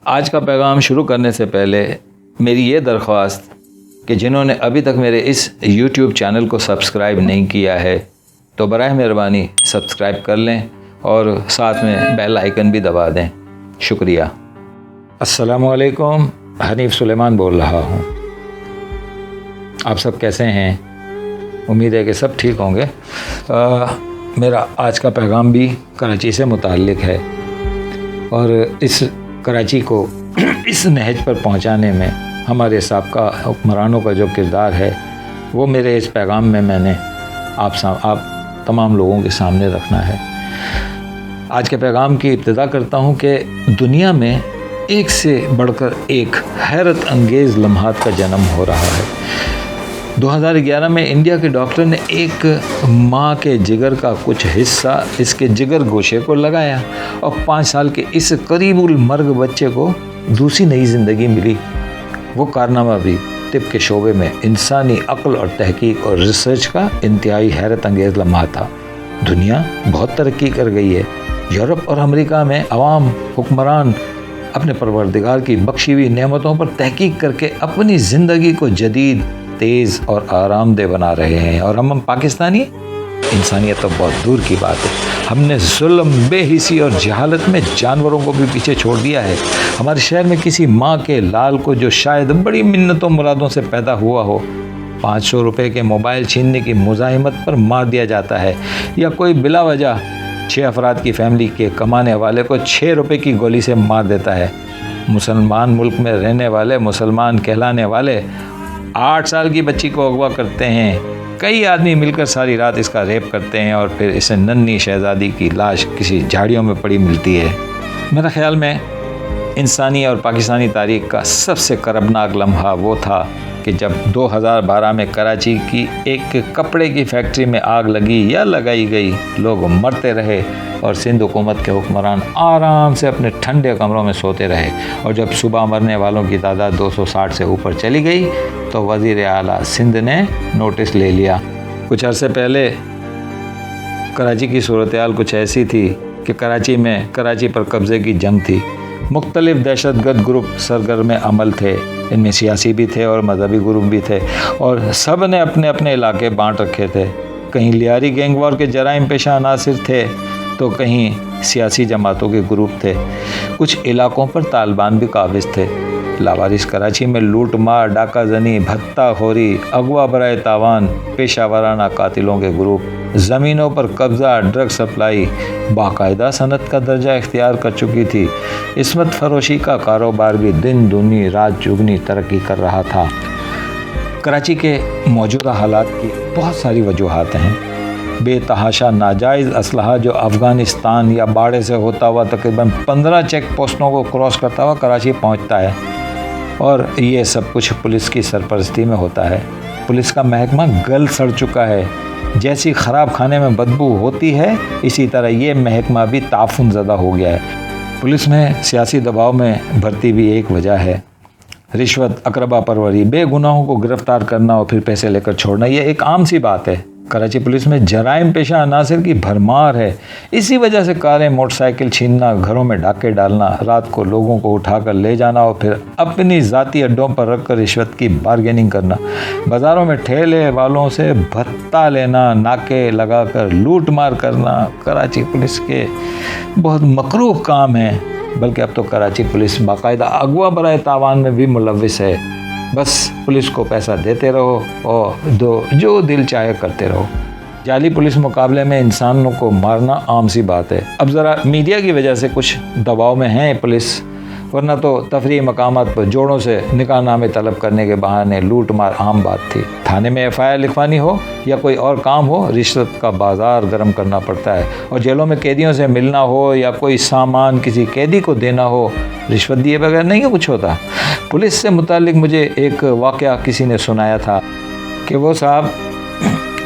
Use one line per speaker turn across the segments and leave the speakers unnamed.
آج کا پیغام شروع کرنے سے پہلے میری یہ درخواست کہ جنہوں نے ابھی تک میرے اس یوٹیوب چینل کو سبسکرائب نہیں کیا ہے تو براہ مہربانی سبسکرائب کر لیں اور ساتھ میں بیل آئیکن بھی دبا دیں. شکریہ. السلام علیکم. حنیف سلیمان بول رہا ہوں. آپ سب کیسے ہیں؟ امید ہے کہ سب ٹھیک ہوں گے. میرا آج کا پیغام بھی کراچی سے متعلق ہے اور اس کراچی کو اس نہج پر پہنچانے میں ہمارے سابقہ حکمرانوں کا جو کردار ہے وہ میرے اس پیغام میں نے آپ تمام لوگوں کے سامنے رکھنا ہے. آج کے پیغام کی ابتدا کرتا ہوں کہ دنیا میں ایک سے بڑھ کر ایک حیرت انگیز لمحات کا جنم ہو رہا ہے. 2011 میں انڈیا کے ڈاکٹر نے ایک ماں کے جگر کا کچھ حصہ اس کے جگر گوشے کو لگایا اور 5 سال کے اس قریب المرگ بچے کو دوسری نئی زندگی ملی. وہ کارنامہ بھی طب کے شعبے میں انسانی عقل اور تحقیق اور ریسرچ کا انتہائی حیرت انگیز لمحہ تھا. دنیا بہت ترقی کر گئی ہے. یورپ اور امریکہ میں عوام حکمران اپنے پروردگار کی بخشی ہوئی نعمتوں پر تحقیق کر کے اپنی زندگی کو جدید، تیز اور آرام دہ بنا رہے ہیں، اور ہم پاکستانی انسانیت تو بہت دور کی بات ہے. ہم نے ظلم، بے حسی اور جہالت میں جانوروں کو بھی پیچھے چھوڑ دیا ہے. ہمارے شہر میں کسی ماں کے لال کو جو شاید بڑی منتوں مرادوں سے پیدا ہوا ہو 500 روپے کے موبائل چھیننے کی مزاحمت پر مار دیا جاتا ہے، یا کوئی بلا وجہ 6 افراد کی فیملی کے کمانے والے کو 6 روپے کی گولی سے مار دیتا ہے. مسلمان ملک میں رہنے والے مسلمان کہلانے والے 8 سال کی بچی کو اغوا کرتے ہیں. کئی آدمی مل کر ساری رات اس کا ریپ کرتے ہیں اور پھر اسے ننھی شہزادی کی لاش کسی جھاڑیوں میں پڑی ملتی ہے. میرے خیال میں انسانی اور پاکستانی تاریخ کا سب سے کربناک لمحہ وہ تھا کہ جب 2012 میں کراچی کی ایک کپڑے کی فیکٹری میں آگ لگی یا لگائی گئی. لوگ مرتے رہے اور سندھ حکومت کے حکمران آرام سے اپنے ٹھنڈے کمروں میں سوتے رہے، اور جب صبح مرنے والوں کی تعداد 260 سے اوپر چلی گئی تو وزیر اعلیٰ سندھ نے نوٹس لے لیا. کچھ عرصے پہلے کراچی کی صورتحال کچھ ایسی تھی کہ کراچی پر قبضے کی جنگ تھی. مختلف دہشت گرد گروپ سرگرم عمل تھے. ان میں سیاسی بھی تھے اور مذہبی گروپ بھی تھے، اور سب نے اپنے اپنے علاقے بانٹ رکھے تھے. کہیں لیاری گینگ وار کے جرائم پیشہ عناصر تھے تو کہیں سیاسی جماعتوں کے گروپ تھے. کچھ علاقوں پر طالبان بھی قابض تھے. لاوارث کراچی میں لوٹ مار، ڈاکہ زنی، بھتہ خوری، اغوا برائے تاوان، پیشہ ورانہ قاتلوں کے گروپ، زمینوں پر قبضہ، ڈرگ سپلائی باقاعدہ صنعت کا درجہ اختیار کر چکی تھی. عصمت فروشی کا کاروبار بھی دن دگنی رات چگنی ترقی کر رہا تھا. کراچی کے موجودہ حالات کی بہت ساری وجوہات ہیں. بے تحاشا ناجائز اسلحہ جو افغانستان یا باڑے سے ہوتا ہوا تقریباً 15 چیک پوسٹوں کو کراس کرتا ہوا کراچی پہنچتا ہے، اور یہ سب کچھ پولیس کی سرپرستی میں ہوتا ہے. پولیس کا محکمہ گل سڑ چکا ہے. جیسی خراب کھانے میں بدبو ہوتی ہے اسی طرح یہ محکمہ بھی تعفن زدہ ہو گیا ہے. پولیس میں سیاسی دباؤ میں بھرتی بھی ایک وجہ ہے. رشوت، اقربا پروری، بے گناہوں کو گرفتار کرنا اور پھر پیسے لے کر چھوڑنا، یہ ایک عام سی بات ہے. کراچی پولیس میں جرائم پیشہ عناصر کی بھرمار ہے. اسی وجہ سے کاریں، موٹر سائیکل چھیننا، گھروں میں ڈاکے ڈالنا، رات کو لوگوں کو اٹھا کر لے جانا اور پھر اپنی ذاتی اڈوں پر رکھ کر رشوت کی بارگیننگ کرنا، بازاروں میں ٹھیلے والوں سے بھتہ لینا، ناکے لگا کر لوٹ مار کرنا کراچی پولیس کے بہت مکروہ کام ہیں. بلکہ اب تو کراچی پولیس باقاعدہ اغوا برائے تاوان میں بھی ملوث ہے. بس پولیس کو پیسہ دیتے رہو اور جو دل چاہے کرتے رہو. جعلی پولیس مقابلے میں انسانوں کو مارنا عام سی بات ہے. اب ذرا میڈیا کی وجہ سے کچھ دباؤ میں ہیں پولیس، ورنہ تو تفریحی مقامات پر جوڑوں سے نکاح نامے طلب کرنے کے بہانے لوٹ مار عام بات تھی. تھانے میں FIR لکھوانی ہو یا کوئی اور کام ہو، رشوت کا بازار گرم کرنا پڑتا ہے. اور جیلوں میں قیدیوں سے ملنا ہو یا کوئی سامان کسی قیدی کو دینا ہو، رشوت دیے بغیر نہیں کچھ ہوتا. پولیس سے متعلق مجھے ایک واقعہ کسی نے سنایا تھا کہ وہ صاحب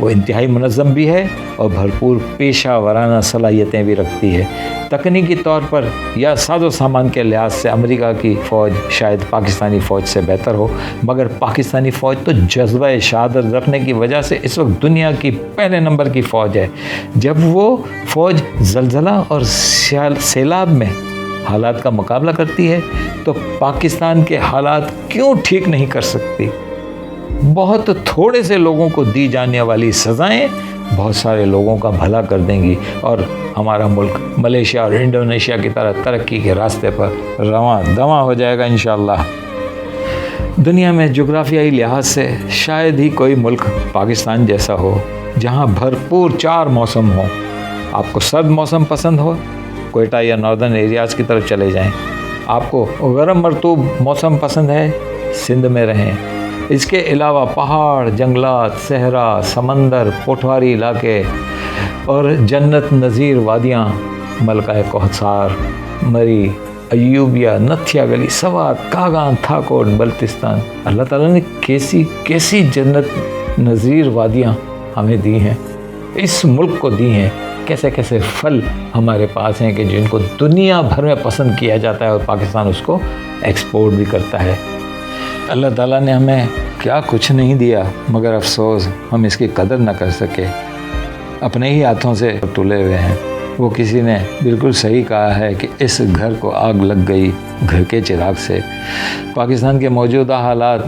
وہ انتہائی منظم بھی ہے اور بھرپور پیشہ ورانہ صلاحیتیں بھی رکھتی ہے۔ تکنیکی طور پر یا ساز و سامان کے لحاظ سے امریکہ کی فوج شاید پاکستانی فوج سے بہتر ہو، مگر پاکستانی فوج تو جذبہ شہادت رکھنے کی وجہ سے اس وقت دنیا کی پہلے نمبر کی فوج ہے۔ جب وہ فوج زلزلہ اور سیلاب میں حالات کا مقابلہ کرتی ہے تو پاکستان کے حالات کیوں ٹھیک نہیں کر سکتی؟ بہت تھوڑے سے لوگوں کو دی جانے والی سزائیں بہت سارے لوگوں کا بھلا کر دیں گی اور ہمارا ملک ملیشیا اور انڈونیشیا کی طرح ترقی کے راستے پر رواں دواں ہو جائے گا انشاءاللہ۔ دنیا میں جغرافیائی لحاظ سے شاید ہی کوئی ملک پاکستان جیسا ہو جہاں بھرپور 4 موسم ہوں۔ آپ کو سرد موسم پسند ہو، کوئٹہ یا ناردرن ایریاز کی طرف چلے جائیں۔ آپ کو گرم مرطوب موسم پسند ہے، سندھ میں رہیں۔ اس کے علاوہ پہاڑ، جنگلات، صحرا، سمندر، پٹواری علاقے اور جنت نظیر وادیاں، ملکہ کوثر، مری، ایوبیہ، نتھیا گلی، سوات، کاغان، تھاکوٹ، بلتستان، اللہ تعالیٰ نے کیسی جنت نظیر وادیاں ہمیں دی ہیں، اس ملک کو دی ہیں۔ کیسے کیسے پھل ہمارے پاس ہیں کہ جن کو دنیا بھر میں پسند کیا جاتا ہے اور پاکستان اس کو ایکسپورٹ بھی کرتا ہے۔ اللہ تعالیٰ نے ہمیں کیا کچھ نہیں دیا، مگر افسوس ہم اس کی قدر نہ کر سکے، اپنے ہی ہاتھوں سے تلے ہوئے ہیں۔ وہ کسی نے بالکل صحیح کہا ہے کہ اس گھر کو آگ لگ گئی گھر کے چراغ سے۔ پاکستان کے موجودہ حالات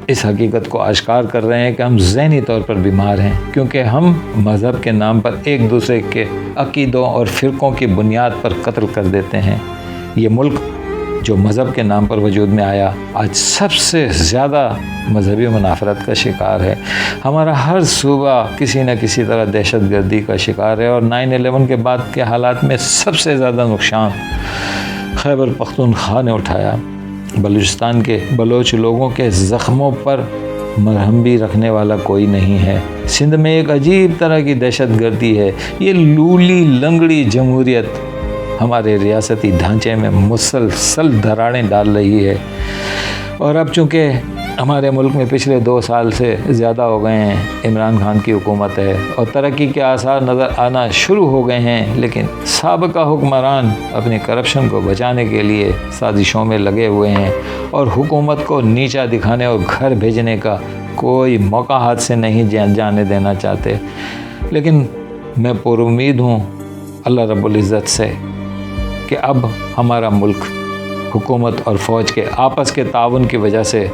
اس حقیقت کو آشکار کر رہے ہیں کہ ہم ذہنی طور پر بیمار ہیں، کیونکہ ہم مذہب کے نام پر ایک دوسرے کے عقیدوں اور فرقوں کی بنیاد پر قتل کر دیتے ہیں۔ یہ ملک جو مذہب کے نام پر وجود میں آیا، آج سب سے زیادہ مذہبی منافرت کا شکار ہے۔ ہمارا ہر صوبہ کسی نہ کسی طرح دہشت گردی کا شکار ہے، اور 9/11 کے بعد کے حالات میں سب سے زیادہ نقصان خیبر پختونخوا نے اٹھایا۔ بلوچستان کے بلوچ لوگوں کے زخموں پر مرہم بھی رکھنے والا کوئی نہیں ہے۔ سندھ میں ایک عجیب طرح کی دہشت گردی ہے۔ یہ لولی لنگڑی جمہوریت ہمارے ریاستی ڈھانچے میں مسلسل دراڑیں ڈال رہی ہے، اور اب چونکہ ہمارے ملک میں پچھلے 2 سال سے زیادہ ہو گئے ہیں عمران خان کی حکومت ہے اور ترقی کے آثار نظر آنا شروع ہو گئے ہیں، لیکن سابقہ حکمران اپنی کرپشن کو بچانے کے لیے سازشوں میں لگے ہوئے ہیں اور حکومت کو نیچا دکھانے اور گھر بھیجنے کا کوئی موقع ہاتھ سے نہیں جانے دینا چاہتے۔ لیکن میں پر امید ہوں اللہ رب العزت سے کہ اب ہمارا ملک حکومت اور فوج کے آپس کے تعاون کی وجہ سے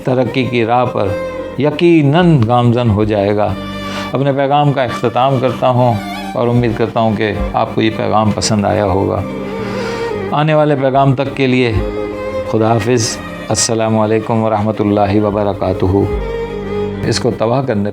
ترقی کی راہ پر یقیناً گامزن ہو جائے گا۔ اپنے پیغام کا اختتام کرتا ہوں اور امید کرتا ہوں کہ آپ کو یہ پیغام پسند آیا ہوگا۔ آنے والے پیغام تک کے لیے خدا حافظ۔ السلام علیکم ورحمۃ اللہ وبرکاتہ۔ اس کو تباہ کرنے پر